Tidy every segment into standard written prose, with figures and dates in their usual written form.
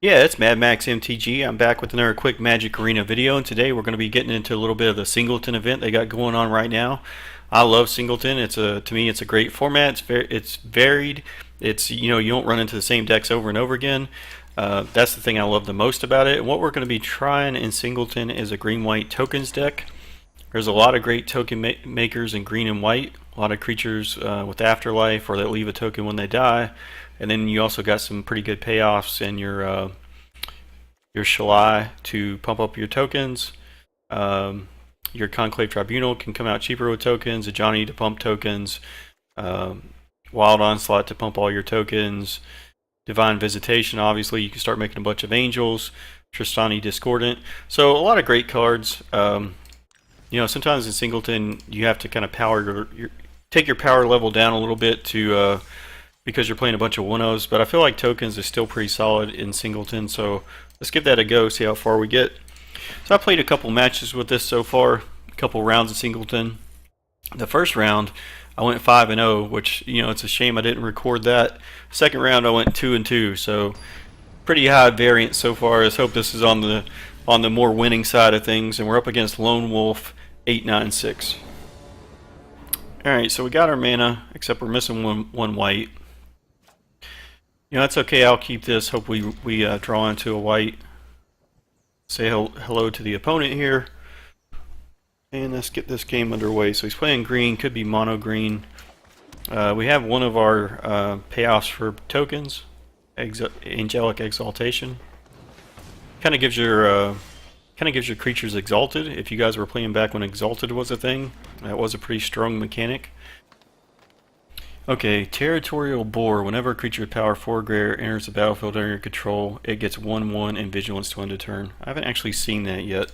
Yeah, it's Mad Max MTG. I'm back with another quick Magic Arena video, and today we're going to be getting into a little bit of the Singleton event they got going on right now. I love Singleton. To me, it's a great format. It's varied. You don't run into the same decks over and over again. That's the thing I love the most about it. And what we're going to be trying in Singleton is a green-white tokens deck. There's a lot of great token makers in green and white. A lot of creatures with afterlife or that leave a token when they die. And then you also got some pretty good payoffs in your Shalai to pump up your tokens. Your Conclave Tribunal can come out cheaper with tokens. Ajani to pump tokens. Wild Onslaught to pump all your tokens. Divine Visitation, obviously, you can start making a bunch of angels. Tristani Discordant. So a lot of great cards. Sometimes in Singleton you have to kind of take your power level down a little bit to because you're playing a bunch of 1-0s, but I feel like tokens is still pretty solid in Singleton, so let's give that a go, see how far we get. So I played a couple matches with this so far, a couple rounds of Singleton. The first round I went 5-0, which it's a shame I didn't record that. Second round I went 2-2, so pretty high variance so far. Let's hope this is on the more winning side of things, and we're up against Lone Wolf 896. Alright, so we got our mana, except we're missing one white. That's okay, I'll keep this. Hope we draw into a white. Say hello to the opponent here. And let's get this game underway. So he's playing green, could be mono green. We have one of our payoffs for tokens, Angelic Exaltation. Kind of gives your creatures exalted. If you guys were playing back when exalted was a thing, that was a pretty strong mechanic. Okay, Territorial Boar. Whenever a creature with power 4 greater enters the battlefield under your control, it gets 1/1 and vigilance to end a turn. I haven't actually seen that yet.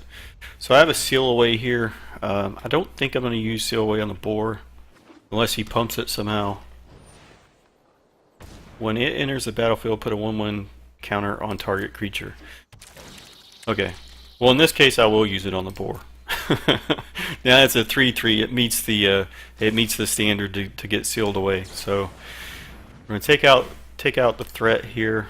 So I have a Seal Away here. I don't think I'm going to use Seal Away on the Boar unless he pumps it somehow. When it enters the battlefield, put a 1/1 counter on target creature. Okay. Well, in this case, I will use it on the Boar. Now it's a 3/3. It meets the standard to get sealed away. So we're gonna take out the threat here.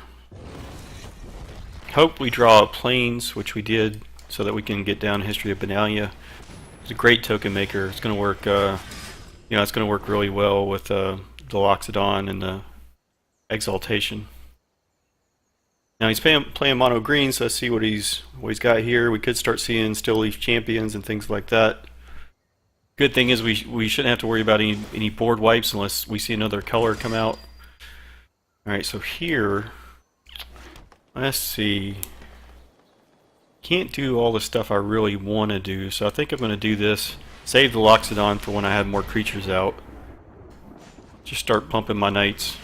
Hope we draw a plains, which we did, so that we can get down History of Benalia. It's a great token maker. It's gonna work. It's gonna work really well with the Loxodon and the Exaltation. Now he's playing mono green, so let's see what he's got here. We could start seeing Still Leaf Champions and things like that. Good thing is we shouldn't have to worry about any board wipes unless we see another color come out. Alright, so here, let's see. Can't do all the stuff I really want to do, so I think I'm going to do this. Save the Loxodon for when I have more creatures out. Just start pumping my knights.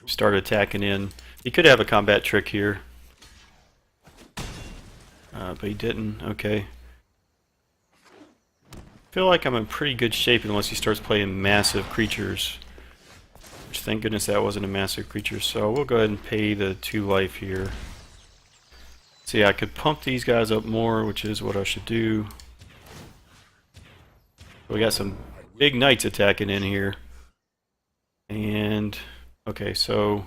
Start attacking in. He could have a combat trick here. But he didn't. Okay. I feel like I'm in pretty good shape unless he starts playing massive creatures. Which, thank goodness that wasn't a massive creature. So we'll go ahead and pay the 2 life here. See, I could pump these guys up more, which is what I should do. We got some big knights attacking in here. And okay, so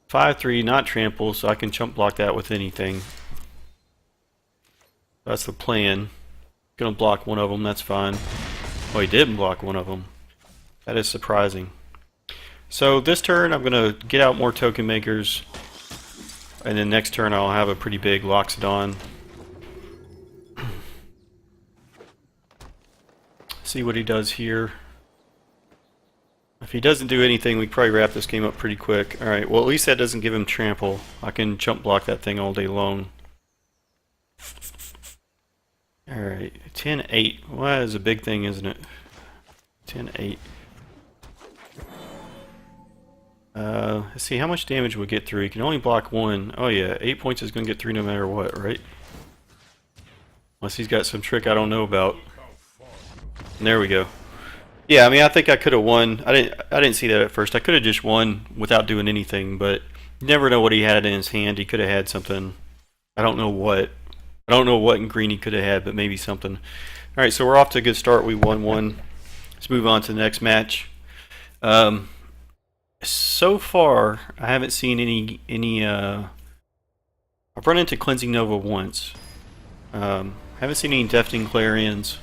5/3, not trample, so I can chump block that with anything. That's the plan. Gonna block one of them, that's fine. Oh, he didn't block one of them. That is surprising. So this turn I'm gonna get out more token makers, and then next turn I'll have a pretty big Loxodon. See what he does here. If he doesn't do anything, we probably wrap this game up pretty quick. Alright, well at least that doesn't give him trample. I can chump block that thing all day long. Alright, 10-8. Well, that is a big thing, isn't it? 10-8. Let's see, how much damage we get through? He can only block 1. Oh yeah, 8 points is going to get through no matter what, right? Unless he's got some trick I don't know about. And there we go. Yeah, I mean, I think I could have won. I didn't see that at first. I could have just won without doing anything, but you never know what he had in his hand. He could have had something. I don't know what. I don't know what in green he could have had, but maybe something. All right, so we're off to a good start. We won one. Let's move on to the next match. So far, I haven't seen any. I've run into Cleansing Nova once. Haven't seen any Deafening Clarions.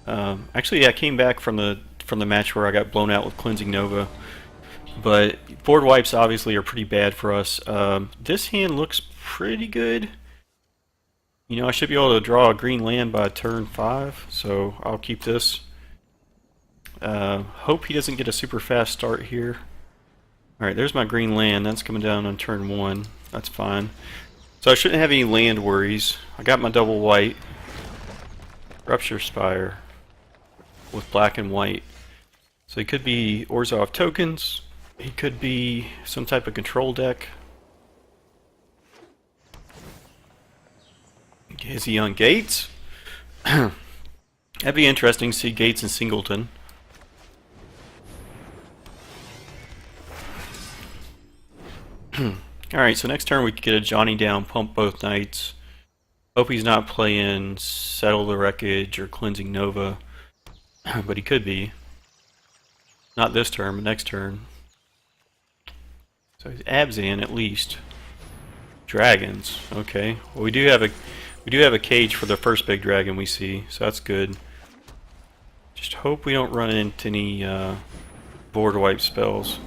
Actually, I came back from the match where I got blown out with Cleansing Nova. But board wipes obviously are pretty bad for us. This hand looks pretty good. You know, I should be able to draw a green land by turn 5, so I'll keep this. Hope he doesn't get a super fast start here. Alright, there's my green land. That's coming down on turn 1. That's fine. So I shouldn't have any land worries. I got my double white. Rupture Spire with black and white. So he could be Orzhov tokens. He could be some type of control deck. Is he on Gates? That'd be interesting to see Gates and Singleton. Alright, so next turn we could get a Ajani down, pump both knights. Hope he's not playing Settle the Wreckage or Cleansing Nova. But he could be. Not this turn, but next turn. So he's Abzan at least. Dragons. Okay. Well, we do have a cage for the first big dragon we see, so that's good. Just hope we don't run into any board wipe spells.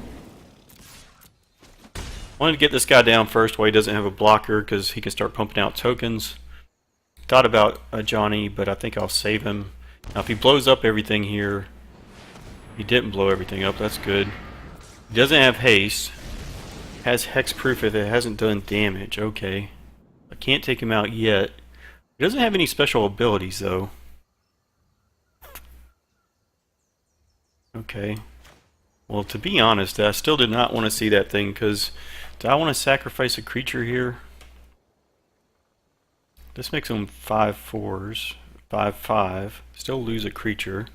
Wanted to get this guy down first while he doesn't have a blocker, because he can start pumping out tokens. Thought about Ajani, but I think I'll save him. Now if he blows up everything here, he didn't blow everything up, that's good. He doesn't have haste. Has hexproof if it hasn't done damage, okay. I can't take him out yet. He doesn't have any special abilities though. Okay. Well, to be honest, I still did not want to see that thing, because do I want to sacrifice a creature here? This makes them 5/4s, 5/5. Still lose a creature.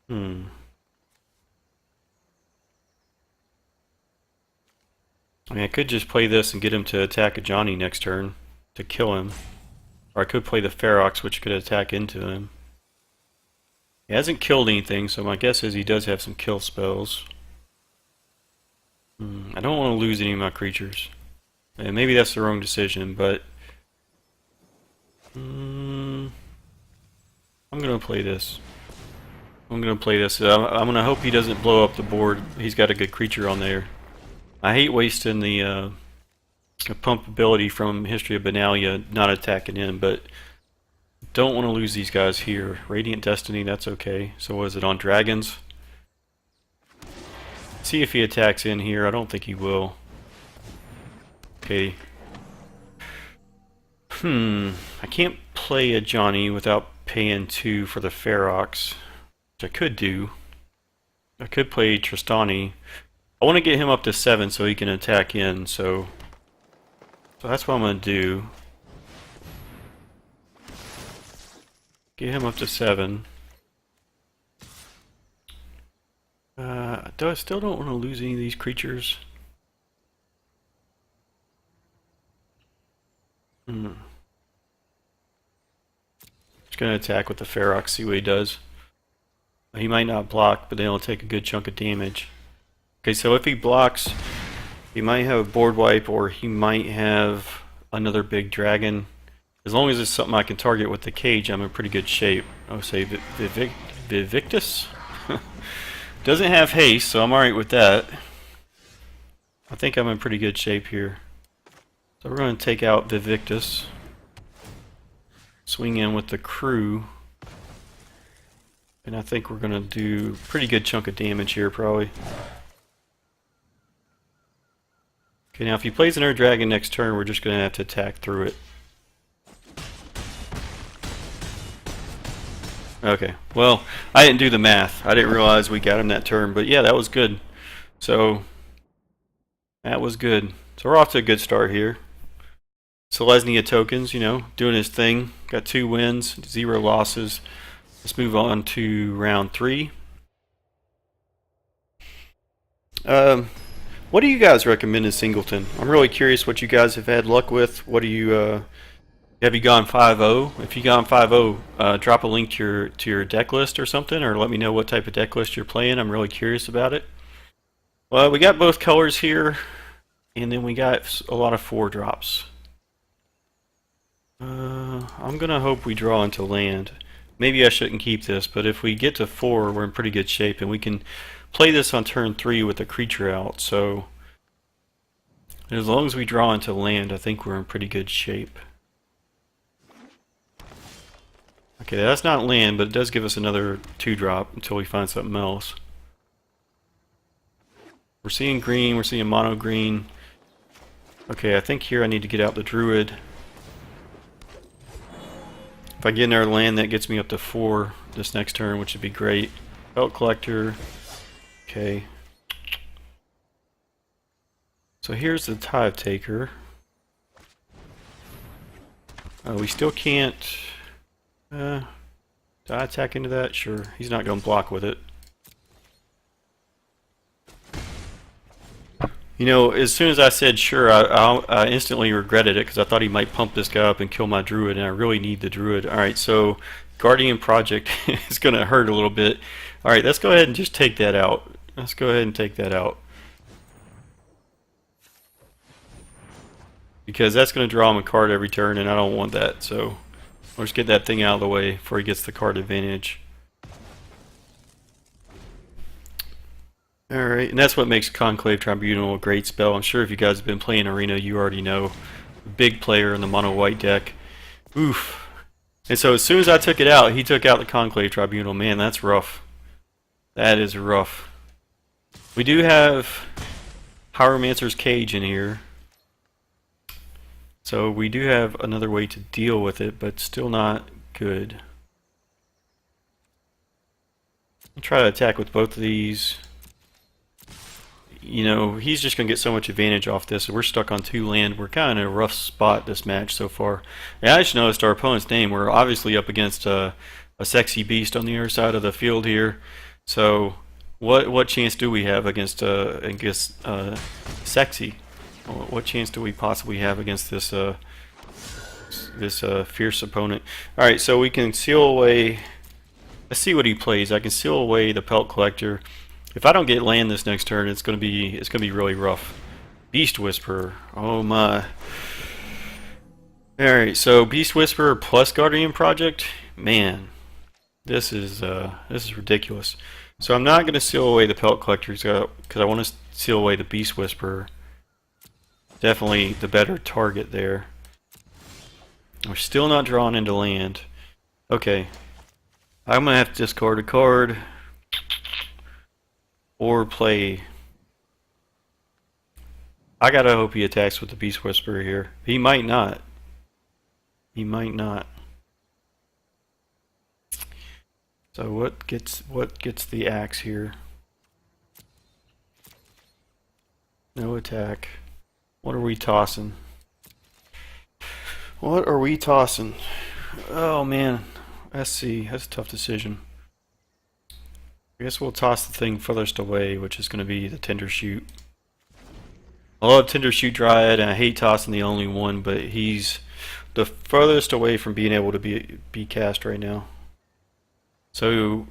I mean, I could just play this and get him to attack Ajani next turn to kill him. Or I could play the Ferox, which could attack into him. He hasn't killed anything, so my guess is he does have some kill spells. I don't want to lose any of my creatures. And maybe that's the wrong decision, but I'm going to play this. I'm going to hope he doesn't blow up the board. He's got a good creature on there. I hate wasting the pump ability from History of Benalia not attacking in, but don't want to lose these guys here. Radiant Destiny, that's okay. So was it on dragons? See if he attacks in here. I don't think he will. Okay. I can't play a Ajani without paying 2 for the Ferox, which I could do. I could play Tristani. I want to get him up to 7 so he can attack in, so that's what I'm going to do. Get him up to 7. I still don't want to lose any of these creatures. Just going to attack with the Ferox, see what he does. He might not block, but then he'll take a good chunk of damage. Okay, so if he blocks, he might have a board wipe, or he might have another big dragon. As long as it's something I can target with the cage, I'm in pretty good shape. I would say Vivictus? Doesn't have haste, so I'm alright with that. I think I'm in pretty good shape here. So we're going to take out Vivictus. Swing in with the crew. And I think we're going to do a pretty good chunk of damage here, probably. Okay, now if he plays another dragon next turn, we're just going to have to attack through it. Okay, well, I didn't do the math. I didn't realize we got him that turn, but yeah, that was good. So, that was good. So we're off to a good start here. Selesnya tokens, you know, doing his thing. Got 2 wins, 0 losses. Let's move on to round 3. What do you guys recommend in Singleton? I'm really curious what you guys have had luck with. What do you have you gone 5-0? If you gone 5-0, drop a link to your deck list or something, or let me know what type of deck list you're playing. I'm really curious about it. Well, we got both colors here, and then we got a lot of 4-drops. I'm gonna hope we draw into land. Maybe I shouldn't keep this, but if we get to 4, we're in pretty good shape, and we can play this on turn 3 with a creature out. So as long as we draw into land, I think we're in pretty good shape. Okay, that's not land, but it does give us another 2-drop until we find something else. We're seeing green, we're seeing mono green. Okay, I think here I need to get out the Druid. If I get another land, that gets me up to 4 this next turn, which would be great. Belt Collector. Okay. So here's the Tithe Taker. We still can't... do I attack into that? Sure. He's not going to block with it. You know, as soon as I said sure, I instantly regretted it because I thought he might pump this guy up and kill my Druid, and I really need the Druid. Alright, so Guardian Project is going to hurt a little bit. Alright, let's go ahead and just take that out. Let's go ahead and take that out. Because that's going to draw him a card every turn, and I don't want that, so I'll just get that thing out of the way before he gets the card advantage. Alright, and that's what makes Conclave Tribunal a great spell. I'm sure if you guys have been playing Arena, you already know. Big player in the mono white deck. Oof. And so as soon as I took it out, he took out the Conclave Tribunal. Man, that's rough. That is rough. We do have Pyromancer's Cage in here. So we do have another way to deal with it, but still not good. I'll try to attack with both of these. You know, he's just going to get so much advantage off this. We're stuck on 2 land. We're kind of in a rough spot this match so far. And I just noticed our opponent's name. We're obviously up against a sexy beast on the other side of the field here. So what chance do we have against sexy? What chance do we possibly have against this fierce opponent? All right, so we can seal away. Let's see what he plays. I can seal away the Pelt Collector. If I don't get land this next turn, it's gonna be really rough. Beast Whisperer. Oh my. All right, so Beast Whisperer plus Guardian Project. Man, this is ridiculous. So I'm not gonna seal away the Pelt Collector because I want to seal away the Beast Whisperer. Definitely the better target there. We're still not drawn into land. Okay. I'm going to have to discard a card. Or play... I gotta hope he attacks with the Beast Whisperer here. He might not. He might not. So what gets the axe here? No attack. What are we tossing? What are we tossing? Oh man, let's see. That's a tough decision. I guess we'll toss the thing furthest away, which is going to be the Tendershoot. I love Tendershoot Dryad, and I hate tossing the only one, but he's the furthest away from being able to be cast right now. So,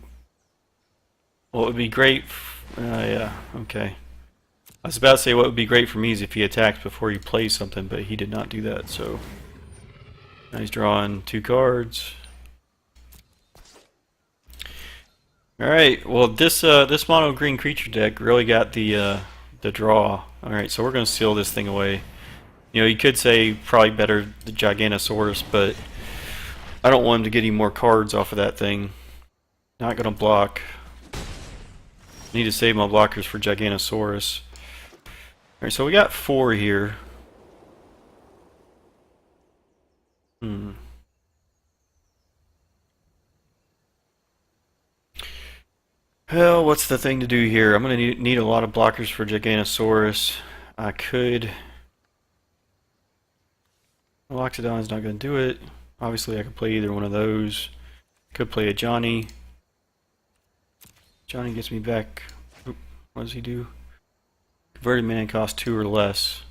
what would be great? Yeah, okay. I was about to say what would be great for me is if he attacks before he plays something, but he did not do that. So now he's drawing 2 cards. All right. Well, this mono green creature deck really got the draw. All right. So we're going to seal this thing away. You know, you could say probably better the Giganosaurus, but I don't want him to get any more cards off of that thing. Not going to block. Need to save my blockers for Giganosaurus. Alright, so we got 4 here. Well, what's the thing to do here? I'm going to need a lot of blockers for Giganosaurus. I could... Loxodon's not going to do it. Obviously, I could play either one of those. Could play Ajani. Ajani gets me back. Oop, what does he do? Converted mana cost 2 or less.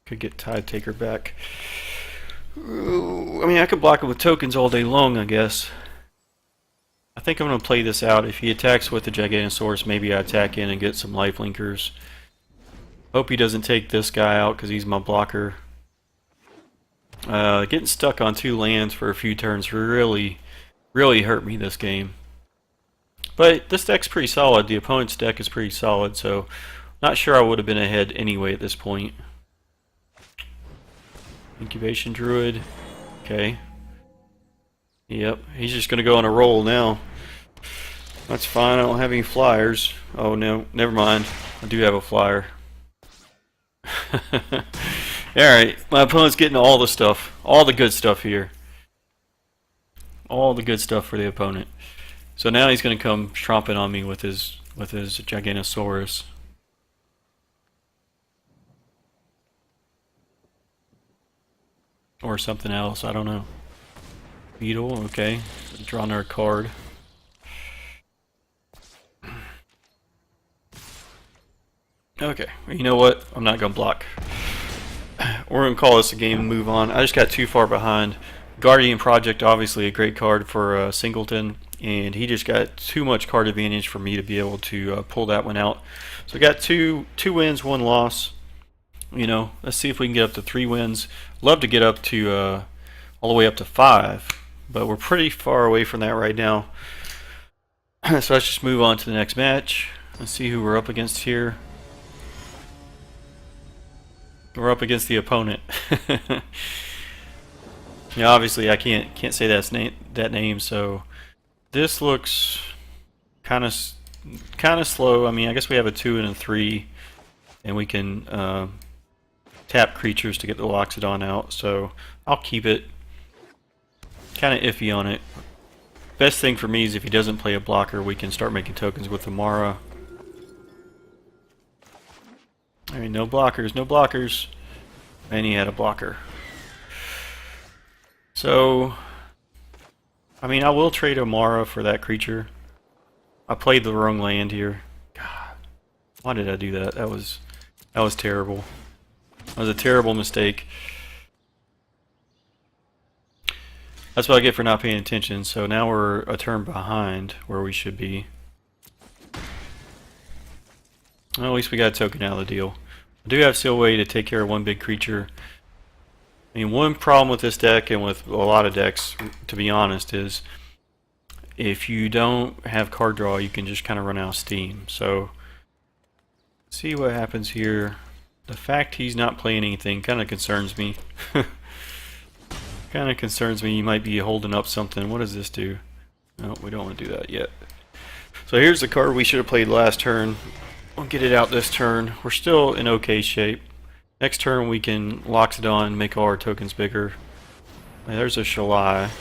Could get Tide Taker back. Ooh, I mean, I could block it with tokens all day long, I guess. I think I'm going to play this out. If he attacks with the Giganosaurus, maybe I attack in and get some life linkers. Hope he doesn't take this guy out because he's my blocker. Getting stuck on 2 lands for a few turns really hurt me this game. But this deck's pretty solid. The opponent's deck is pretty solid, so not sure I would have been ahead anyway at this point. Incubation Druid. Okay. Yep, he's just going to go on a roll now. That's fine, I don't have any flyers. Oh no, never mind. I do have a flyer. Alright, my opponent's getting all the stuff. All the good stuff here. All the good stuff for the opponent. So now he's going to come tromping on me with his Giganosaurus. Or something else, I don't know. Beetle, okay. Draw another card. Okay, you know what? I'm not going to block. We're going to call this a game and move on. I just got too far behind. Guardian Project, obviously a great card for Singleton, and he just got too much card advantage for me to be able to pull that one out. So we got two wins, 1 loss. You know, let's see if we can get up to 3 wins. Love to get up to all the way up to 5, but we're pretty far away from that right now. So let's just move on to the next match. Let's see who we're up against here. We're up against the opponent. Yeah, obviously I can't say that name. So this looks kind of slow. I mean, I guess we have a 2 and a 3, and we can tap creatures to get the Loxodon out. So I'll keep it. Kind of iffy on it. Best thing for me is if he doesn't play a blocker, we can start making tokens with Emmara. Alright, no blockers, no blockers. And he had a blocker. So, I mean, I will trade Emmara for that creature. I played the wrong land here. God, why did I do that? That was terrible. That was a terrible mistake. That's what I get for not paying attention. So now we're a turn behind where we should be. Well, at least we got a token out of the deal. I do have Sylway to take care of 1 big creature. I mean, one problem with this deck and with a lot of decks, to be honest, is if you don't have card draw, you can just kind of run out of steam. So, see what happens here. The fact he's not playing anything kind of concerns me. Kind of concerns me. He might be holding up something. What does this do? No, we don't want to do that yet. So here's the card we should have played last turn. We'll get it out this turn. We're still in okay shape. Next turn we can Loxodon and make all our tokens bigger. There's a Shalai.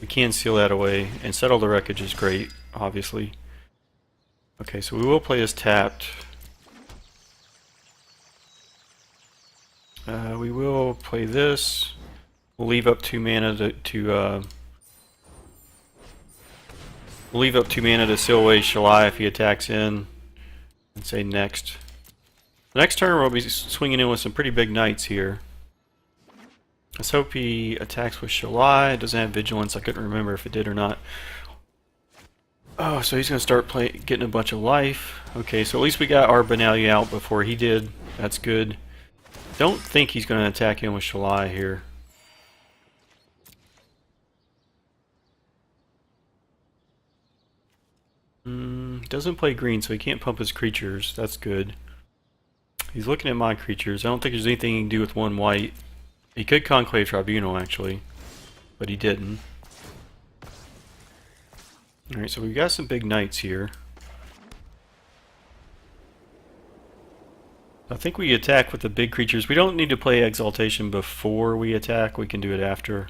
We can seal that away. And Settle the Wreckage is great, obviously. Okay, so we will play this tapped. We will play this. We'll leave up 2 mana we'll leave up 2 mana to seal away Shalai if he attacks in. And say next. The next turn we'll be swinging in with some pretty big knights here. Let's hope he attacks with Shalai. It doesn't have vigilance. I couldn't remember if it did or not. Oh, so he's going to start getting a bunch of life. Okay, so at least we got our Benalia out before he did. That's good. Don't think he's going to attack in with Shalai here. Doesn't play green, so he can't pump his creatures. That's good. He's looking at my creatures. I don't think there's anything he can do with 1 white. He could Conclave Tribunal, actually, but he didn't. Alright, so we've got some big knights here. I think we attack with the big creatures. We don't need to play Exaltation before we attack. We can do it after,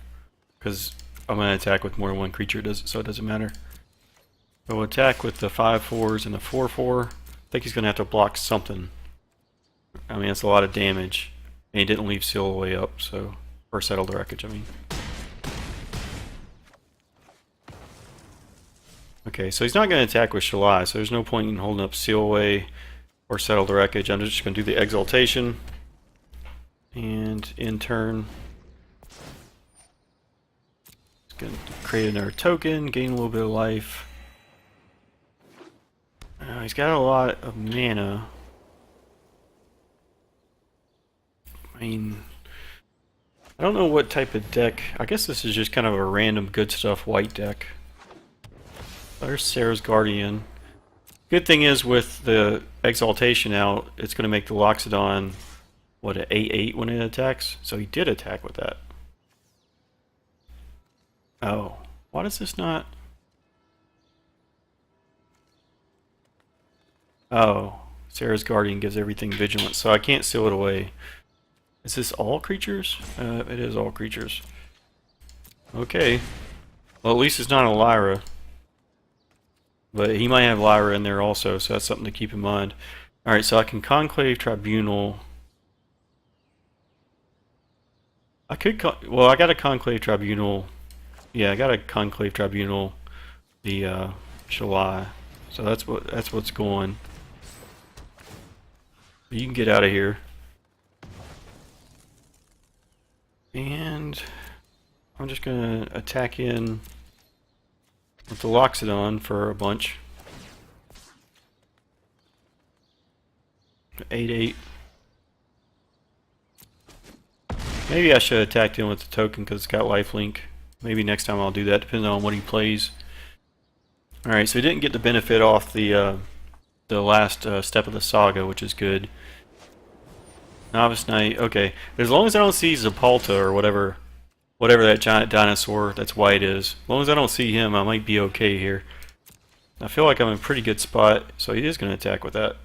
because I'm going to attack with more than 1 creature, so it doesn't matter. We'll attack with the 5/4s and the 4/4. I think he's going to have to block something. I mean, that's a lot of damage. And he didn't leave Seal away up, so... Or Settle the Wreckage, I mean. Okay, so he's not going to attack with Shalai, so there's no point in holding up Seal away or Settle the Wreckage. I'm just going to do the Exaltation. And in turn... He's going to create another token, gain a little bit of life. He's got a lot of mana. I mean, I don't know what type of deck. I guess this is just kind of a random good stuff white deck. There's Sarah's Guardian. Good thing is with the Exaltation out, it's going to make the Loxodon, what, an 8/8 when it attacks? So he did attack with that. Oh, why does this not? Oh, Sarah's Guardian gives everything vigilance, so I can't seal it away. Is this all creatures? It is all creatures. Okay. Well, at least it's not a Lyra. But he might have Lyra in there also, so that's something to keep in mind. Alright, so I can Conclave Tribunal. I could, well, I got a Conclave Tribunal. Yeah, I got a Conclave Tribunal, the Shalai. So that's what's going. You can get out of here. And I'm just gonna attack in with the Loxodon for a bunch. 8/8. Maybe I should have attacked in with the token because it's got lifelink. Maybe next time I'll do that, depending on what he plays. Alright, so he didn't get the benefit off the last step of the saga, which is good. Novice Knight, okay. As long as I don't see Zapalta or whatever that giant dinosaur that's white is, as long as I don't see him, I might be okay here. I feel like I'm in a pretty good spot, so he is going to attack with that.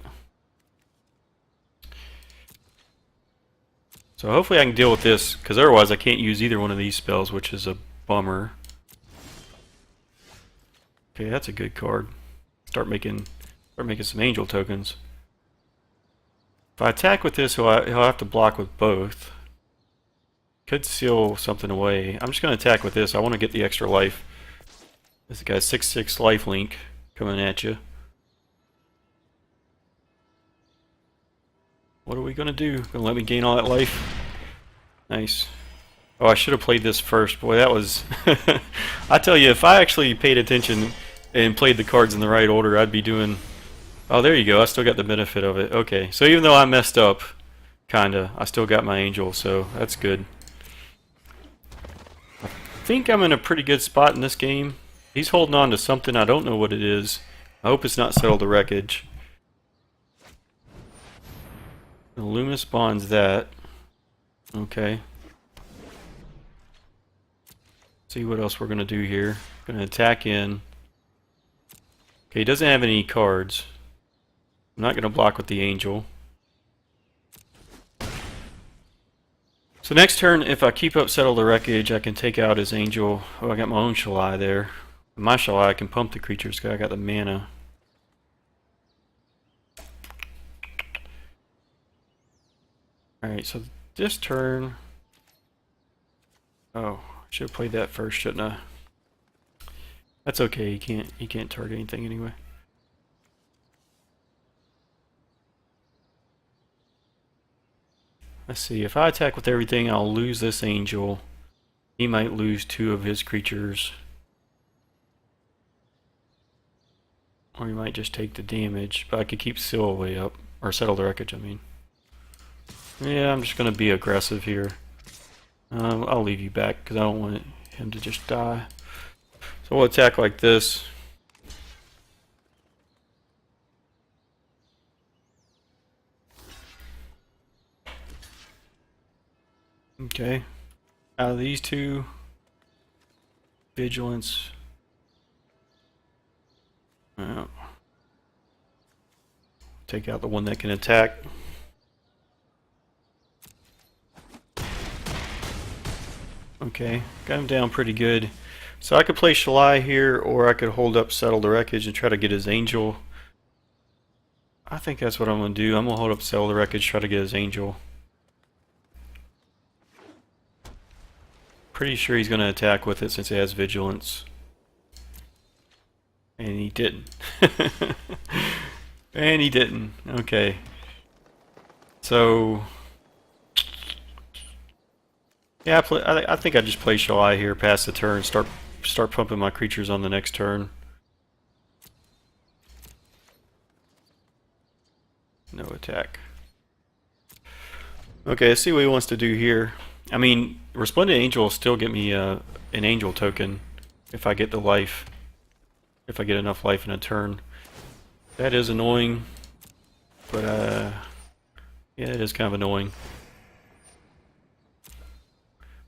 So hopefully I can deal with this, because otherwise I can't use either one of these spells, which is a bummer. Okay, that's a good card. Start making some angel tokens. If I attack with this, he'll have to block with both. Could seal something away. I'm just going to attack with this. I want to get the extra life. This guy's 6/6 lifelink coming at you. What are we going to do? Going to let me gain all that life? Nice. Oh, I should have played this first. Boy, that was... I tell you, if I actually paid attention and played the cards in the right order, I'd be doing... Oh, there you go. I still got the benefit of it. Okay, so even though I messed up, kinda, I still got my angel, so that's good. I think I'm in a pretty good spot in this game. He's holding on to something. I don't know what it is. I hope it's not Settle the Wreckage. Loomis bonds that. Okay. See what else we're going to do here. Going to attack in. Okay, he doesn't have any cards. I'm not going to block with the angel. So next turn, if I keep up Settle the Wreckage, I can take out his angel. Oh, I got my own Shalai there. My Shalai, I can pump the creatures because I got the mana. Alright, so this turn... Oh, I should have played that first, shouldn't I? That's okay, he can't target anything anyway. Let's see, if I attack with everything, I'll lose this angel. He might lose 2 of his creatures. Or he might just take the damage, but I could keep Seal Away up. Or Settle the Wreckage, I mean. Yeah, I'm just going to be aggressive here. I'll leave you back, because I don't want him to just die. So we'll attack like this. Okay, out of these 2, Vigilance. Take out the one that can attack. Okay, got him down pretty good. So I could play Shalai here, or I could hold up Settle the Wreckage and try to get his angel. I think that's what I'm going to do. I'm going to hold up Settle the Wreckage, try to get his angel. Pretty sure he's going to attack with it since it has Vigilance. And he didn't. And he didn't. Okay. So... Yeah, I think I just play Shalai here, pass the turn, start pumping my creatures on the next turn. No attack. Okay, let's see what he wants to do here. I mean, Resplendent Angel will still get me an angel token if I get the life. If I get enough life in a turn. That is annoying. But, yeah, it is kind of annoying.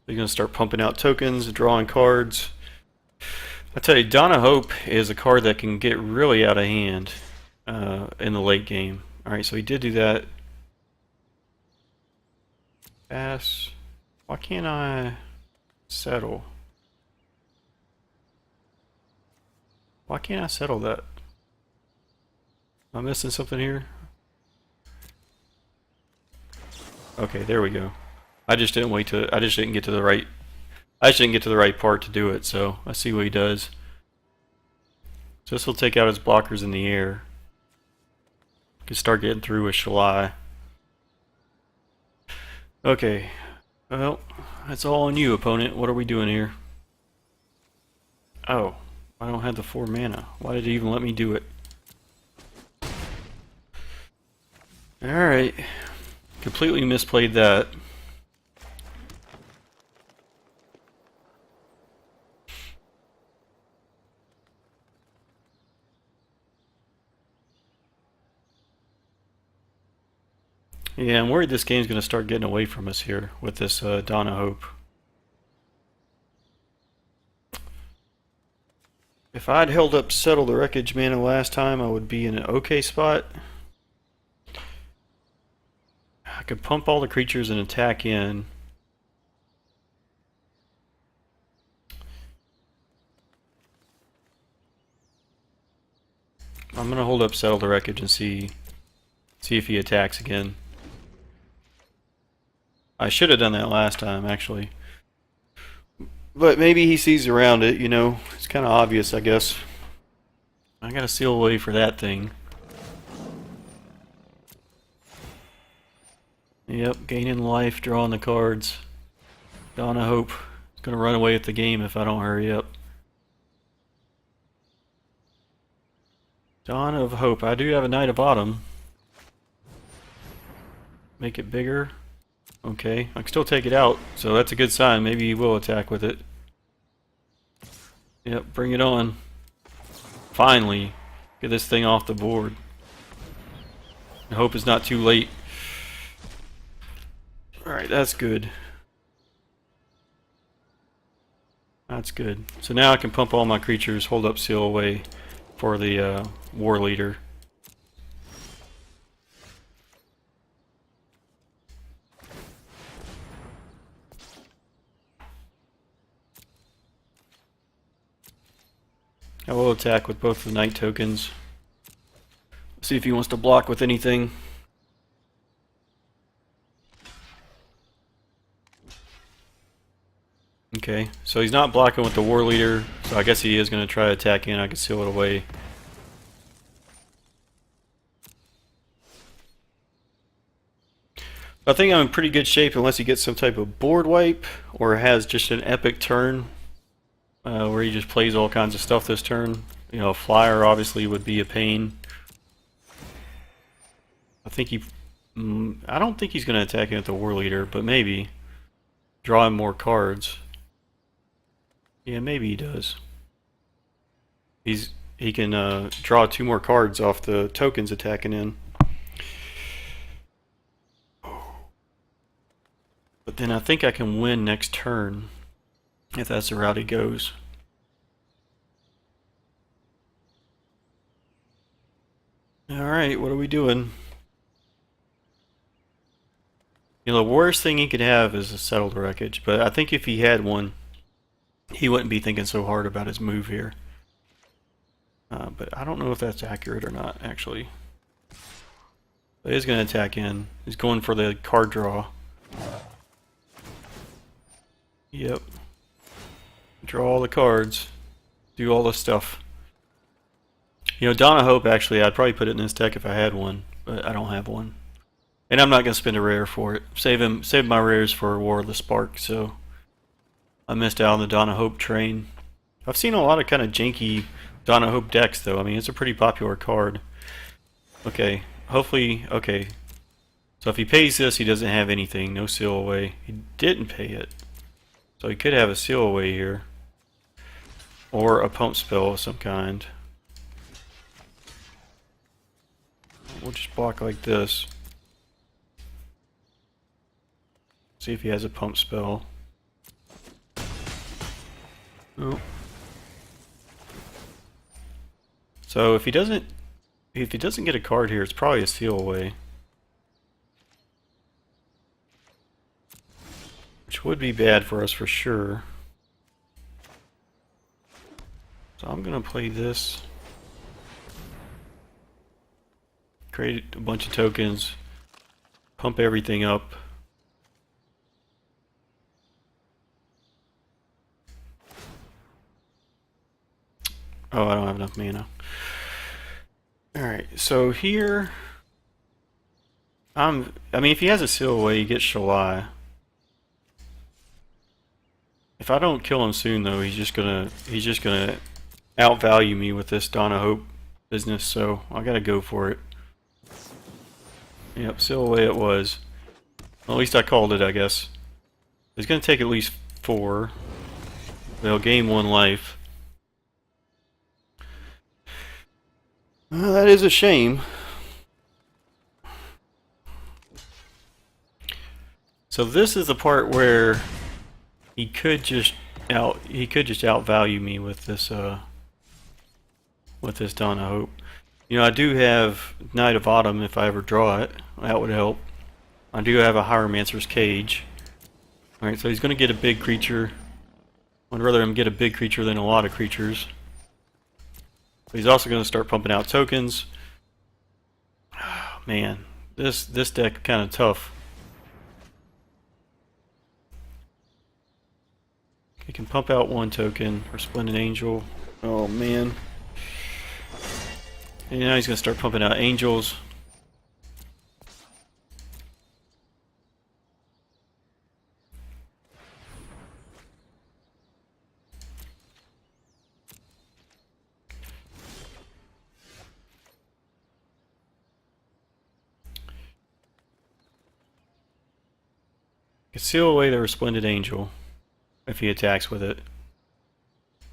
They're going to start pumping out tokens, drawing cards. I tell you, Dawn of Hope is a card that can get really out of hand in the late game. Alright, so he did do that. Pass. Why can't I settle? Why can't I settle that? Am I missing something here? Okay, there we go. I just didn't wait to. I just didn't get to the right. I just didn't get to the right part to do it. So let's see what he does. So this will take out his blockers in the air. Can start getting through with Shalai. Okay. Well, that's all on you, opponent. What are we doing here? Oh, I don't have the 4 mana. Why did he even let me do it? Alright. Completely misplayed that. Yeah, I'm worried this game's going to start getting away from us here with this Dawn of Hope. If I'd held up Settle the Wreckage mana last time, I would be in an okay spot. I could pump all the creatures and attack in. I'm going to hold up Settle the Wreckage and see if he attacks again. I should have done that last time, actually. But maybe he sees around it, you know. It's kind of obvious, I guess. I gotta seal away for that thing. Yep, gaining life, drawing the cards. Dawn of Hope is gonna run away with the game if I don't hurry up. Dawn of Hope. I do have a Knight of Autumn. Make it bigger. Okay, I can still take it out, so that's a good sign. Maybe he will attack with it. Yep, bring it on. Finally, get this thing off the board. I hope it's not too late. Alright, that's good. That's good. So now I can pump all my creatures, hold up, seal away for the Warleader. I will attack with both the Knight tokens. See if he wants to block with anything. Okay, so he's not blocking with the Warleader, so I guess he is going to try to attack in. I can seal it away. I think I'm in pretty good shape unless he gets some type of board wipe or has just an epic turn. Where he just plays all kinds of stuff this turn. You know, a flyer obviously would be a pain. I think he... I don't think he's going to attack it with the Warleader, but maybe. Draw him more cards. Yeah, maybe he does. He can draw 2 more cards off the tokens attacking in. But then I think I can win next turn. If that's the route he goes. Alright, what are we doing? You know, the worst thing he could have is a Settle the Wreckage, but I think if he had one, he wouldn't be thinking so hard about his move here. But I don't know if that's accurate or not, actually. But he's going to attack in. He's going for the card draw. Yep. Draw all the cards. Do all the stuff. You know, Dawn of Hope, actually, I'd probably put it in this deck if I had one, but I don't have one. And I'm not going to spend a rare for it. Save my rares for War of the Spark, so I missed out on the Dawn of Hope train. I've seen a lot of kind of janky Dawn of Hope decks, though. I mean, it's a pretty popular card. Okay, hopefully, okay. So if he pays this, he doesn't have anything. No seal away. He didn't pay it. So he could have a seal away here. Or a pump spell of some kind. We'll just block like this. See if he has a pump spell. Oh. So if he doesn't get a card here, it's probably a seal away. Which would be bad for us for sure. So I'm gonna play this. Create a bunch of tokens. Pump everything up. Oh, I don't have enough mana. Alright, so here I mean if he has a seal away, he gets Shalai. If I don't kill him soon though, he's just gonna outvalue me with this Dawn of Hope business, so I gotta go for it. Yep, seal away it was. Well, at least I called it, I guess. It's gonna take at least 4. They'll gain 1 life. That is a shame. So this is the part where he could just outvalue me with this Dawn of Hope. You know, I do have Knight of Autumn if I ever draw it. That would help. I do have a Hieromancer's Cage. Alright, so he's going to get a big creature. I'd rather him get a big creature than a lot of creatures. But he's also going to start pumping out tokens. Oh, man, this deck kind of tough. He can pump out 1 token, Resplendent Angel. Oh man. And now he's going to start pumping out angels. Can seal away the Resplendent Angel if he attacks with it.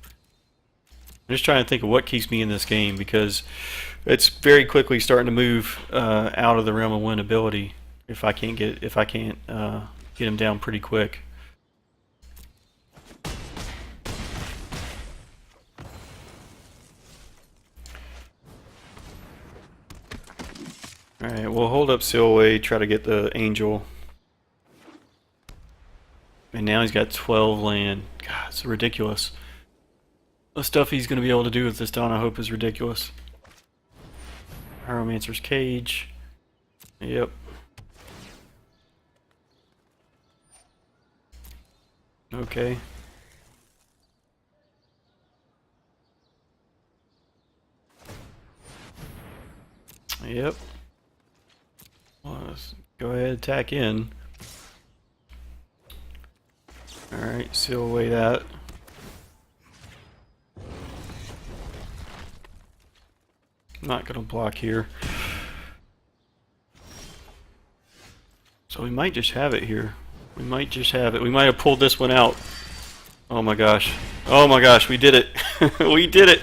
I'm just trying to think of what keeps me in this game because it's very quickly starting to move out of the realm of winnability if I can't get him down pretty quick. All right, we'll hold up seal away, try to get the angel. And now he's got 12 land. God, it's ridiculous. The stuff he's going to be able to do with this Dawn of Hope is ridiculous. Hieromancer's Cage. Yep. Okay. Yep. Well, let's go ahead and attack in. Alright, seal away that. I'm not going to block here. So we might just have it here. We might just have it. We might have pulled this one out. Oh my gosh. Oh my gosh, we did it. We did it.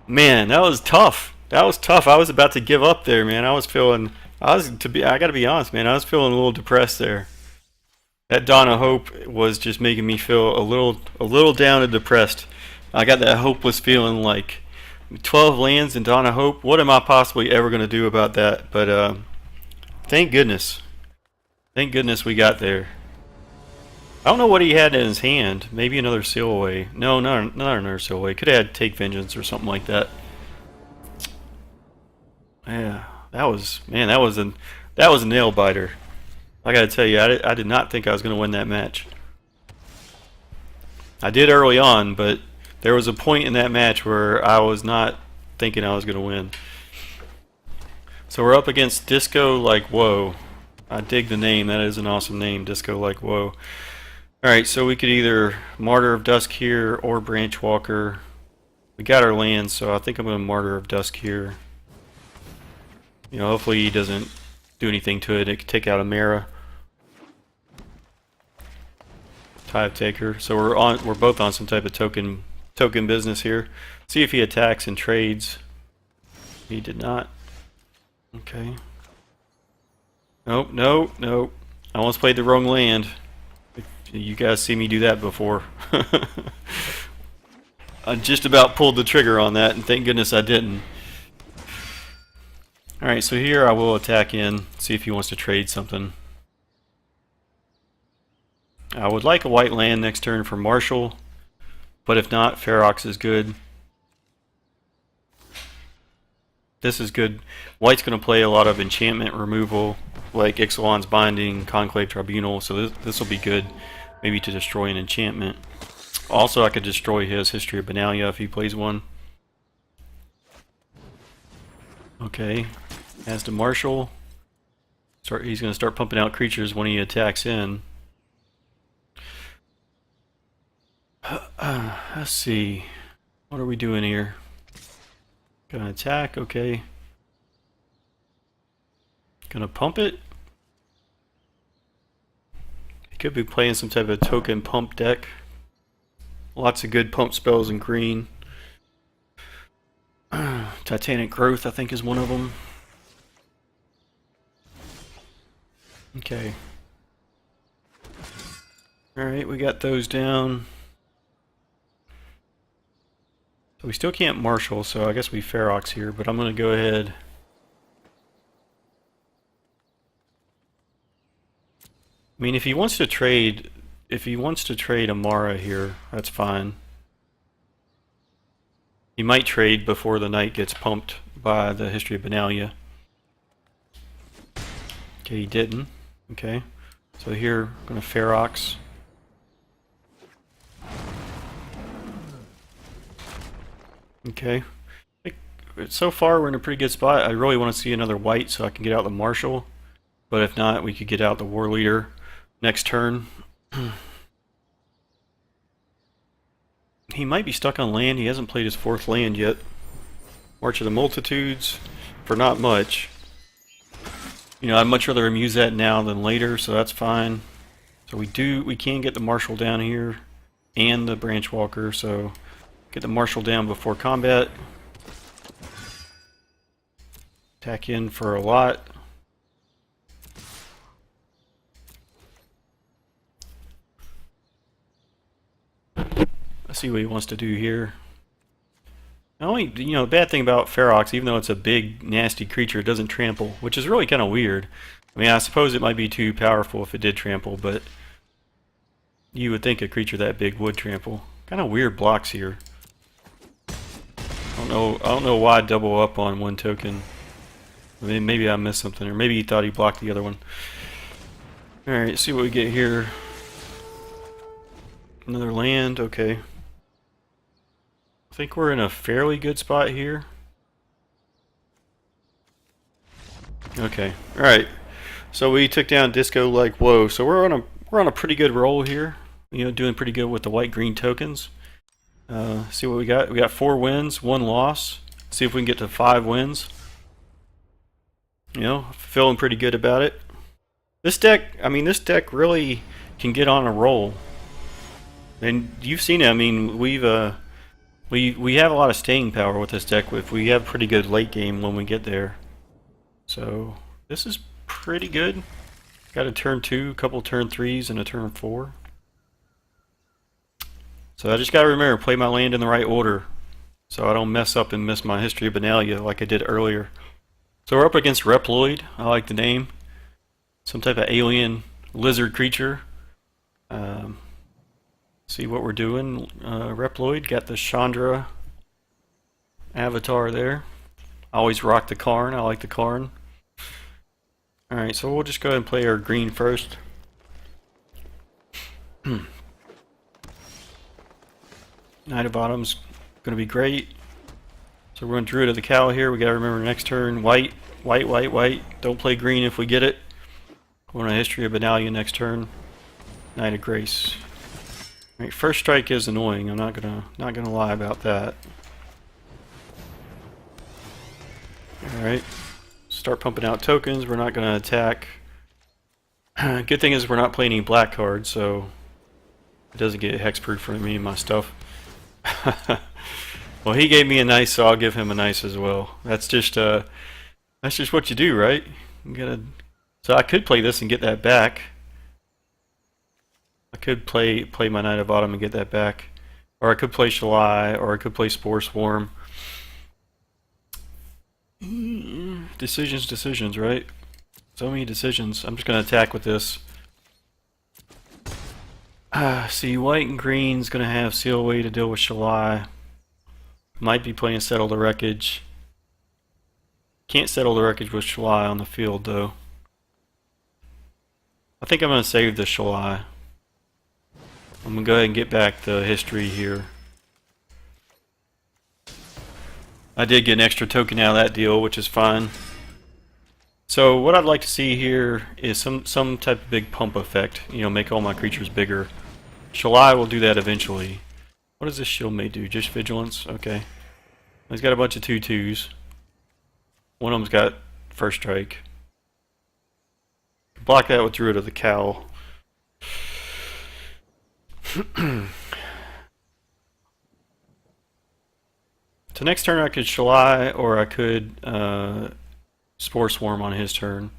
Man, that was tough. That was tough. I was about to give up there, man. I gotta be honest, man. I was feeling a little depressed there. That Dawn of Hope was just making me feel a little down and depressed. I got that hopeless feeling like 12 lands in Dawn of Hope. What am I possibly ever going to do about that? But thank goodness. Thank goodness we got there. I don't know what he had in his hand. Maybe another seal away. No, not another seal away. Could have had Take Vengeance or something like that. Yeah, that was a nail biter. I gotta tell you, I did not think I was going to win that match. I did early on, but there was a point in that match where I was not thinking I was going to win. So we're up against Disco Like Woe. I dig the name. That is an awesome name, Disco Like Woe. Alright, so we could either Martyr of Dusk here or Branchwalker. We got our lands, so I think I'm going to Martyr of Dusk here. You know, hopefully he doesn't do anything to it. It could take out Emmara. Tithe Taker. So we're both on some type of token business here. See if he attacks and trades. He did not. Okay. Nope, nope, nope. I almost played the wrong land. You guys see me do that before. I just about pulled the trigger on that, and thank goodness I didn't. Alright, so here I will attack in, see if he wants to trade something. I would like a white land next turn for Marshall, but if not, Ferox is good. This is good. White's going to play a lot of enchantment removal, like Ixalan's Binding, Conclave Tribunal, so this will be good, maybe to destroy an enchantment. Also, I could destroy his History of Benalia if he plays one. Okay, as to Marshall, he's going to start pumping out creatures when he attacks in. Let's see, what are we doing here? Gonna attack, okay. Gonna pump it. He could be playing some type of token pump deck. Lots of good pump spells in green. Titanic Growth, I think, is one of them. Okay. Alright, we got those down. We still can't Marshall, so I guess we Ferox here, but I'm going to go ahead. I mean, if he wants to trade Emmara here, that's fine. He might trade before the knight gets pumped by the History of Benalia. Okay, he didn't. Okay, so here I'm going to Ferox. Okay, so far we're in a pretty good spot. I really want to see another white so I can get out the Marshall, but if not, we could get out the Warleader next turn. He might be stuck on land. He hasn't played his fourth land yet. March of the Multitudes for not much. You know, I'd much rather him use that now than later, so that's fine. So we can get the Marshall down here and the Branchwalker, so get the Marshall down before combat. Attack in for a lot. Let's see what he wants to do here. The only, the bad thing about Ferox, even though it's a big, nasty creature, it doesn't trample, which is really kind of weird. I mean, I suppose it might be too powerful if it did trample, but you would think a creature that big would trample. Kind of weird blocks here. I don't know why I'd double up on one token. I mean, maybe I missed something, or maybe he thought he blocked the other one. Alright, see what we get here. Another land, okay. I think we're in a fairly good spot here. Okay, alright. So we took down Disco like whoa. So we're on a pretty good roll here. Doing pretty good with the white-green tokens. See what we got. We got 4 wins, 1 loss. See if we can get to 5 wins. Feeling pretty good about it. This deck really can get on a roll. And you've seen it. I mean, we have a lot of staying power with this deck. If we have pretty good late game when we get there. So this is pretty good. Got a turn 2, a couple turn 3s, and a turn 4. So I just gotta remember, play my land in the right order, so I don't mess up and miss my History of Benalia like I did earlier. So we're up against Reploid. I like the name. Some type of alien lizard creature. See what we're doing. Reploid got the Chandra avatar there. I always rock the Karn. I like the Karn. Alright, so we'll just go ahead and play our green first. Knight of Autumn's going to be great. So we're going Druid of the Cow here. We got to remember next turn, white, white, white, white. Don't play green if we get it. We're on a History of Benalia next turn. Knight of Grace. Right, first strike is annoying. I'm not gonna lie about that. All right, let's start pumping out tokens. We're not going to attack. Good thing is we're not playing any black cards, so it doesn't get hexproof for me and my stuff. Well, he gave me a nice, so I'll give him a nice as well. That's just what you do, right? You gotta. So I could play this and get that back. I could play my Knight of Autumn and get that back, or I could play Shalai, or I could play Spore Swarm. Decisions, right? So many decisions. I'm just gonna attack with this. See, white and green's gonna have Seal Away to deal with Shalai. Might be playing Settle the Wreckage. Can't Settle the Wreckage with Shalai on the field though. I think I'm gonna save the Shalai. I'm gonna go ahead and get back the history here. I did get an extra token out of that deal, which is fine. So what I'd like to see here is some type of big pump effect. You know, make all my creatures bigger. Shalai will do that eventually. What does this shield may do? Just vigilance? Okay. He's got a bunch of 2/2s. One of them's got first strike. Block that with Druid of the Cowl. So next turn I could Shalai, or I could Spore Swarm on his turn.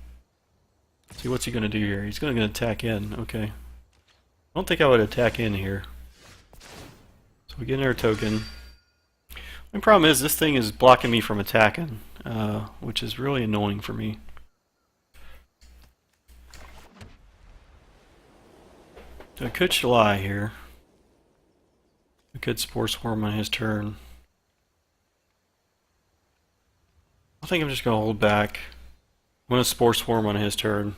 See, what's he going to do here? He's going to attack in. Okay. I don't think I would attack in here. So we get our token. The problem is this thing is blocking me from attacking, which is really annoying for me. So I could Shalai here. I could Spore Swarm on his turn. I think I'm just going to hold back. I'm going to Spore Swarm on his turn.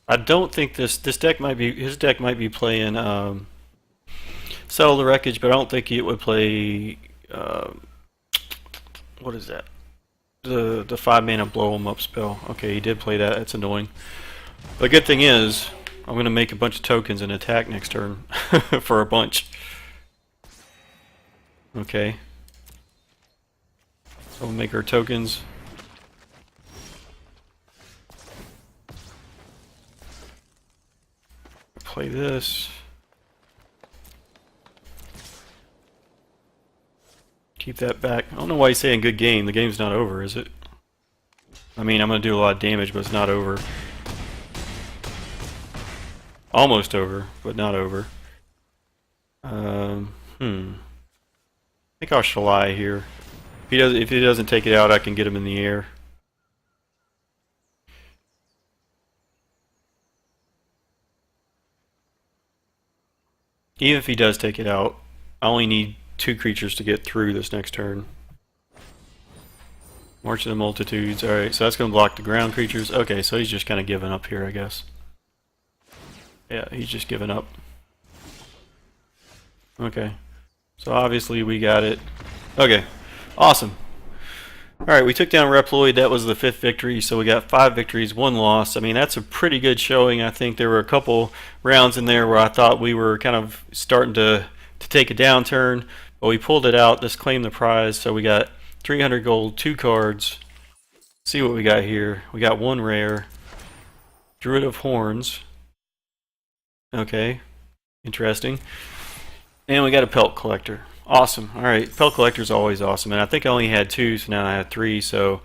I don't think this deck might be, his deck might be playing Settle the Wreckage, but I don't think it would play what is that? The 5 mana blow him up spell. Okay, he did play that. That's annoying. The good thing is I'm going to make a bunch of tokens and attack next turn for a bunch. Okay. So we'll make our tokens. Play this. Keep that back. I don't know why he's saying good game. The game's not over, is it? I mean, I'm going to do a lot of damage, but it's not over. Almost over, but not over. I think I'll Shalai here. If he doesn't take it out, I can get him in the air. Even if he does take it out, I only need 2 creatures to get through this next turn. March of the Multitudes. Alright, so that's going to block the ground creatures. Okay, so he's just kind of giving up here, I guess. Yeah, he's just giving up. Okay. So obviously we got it. Okay. Awesome. Alright, we took down Reploid. That was the 5th victory, so we got 5 victories, 1 loss. I mean, that's a pretty good showing. I think there were a couple rounds in there where I thought we were kind of starting to take a downturn, but we pulled it out. Let's claim the prize. So we got 300 gold, 2 cards. See what we got here. We got 1 rare. Druid of Horns. Okay. Interesting. And we got a Pelt Collector. Awesome. Alright, Pelt Collector is always awesome. And I think I only had 2, so now I have 3. So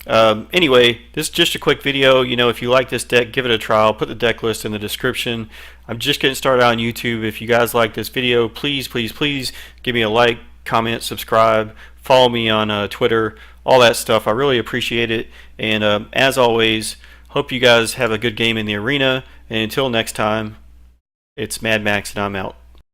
anyway, this is just a quick video. You know, if you like this deck, give it a try. I'll put the deck list in the description. I'm just getting started on YouTube. If you guys like this video, please, please, please give me a like, comment, subscribe, follow me on Twitter, all that stuff. I really appreciate it. And as always, hope you guys have a good game in the arena. And until next time, it's Mad Max and I'm out.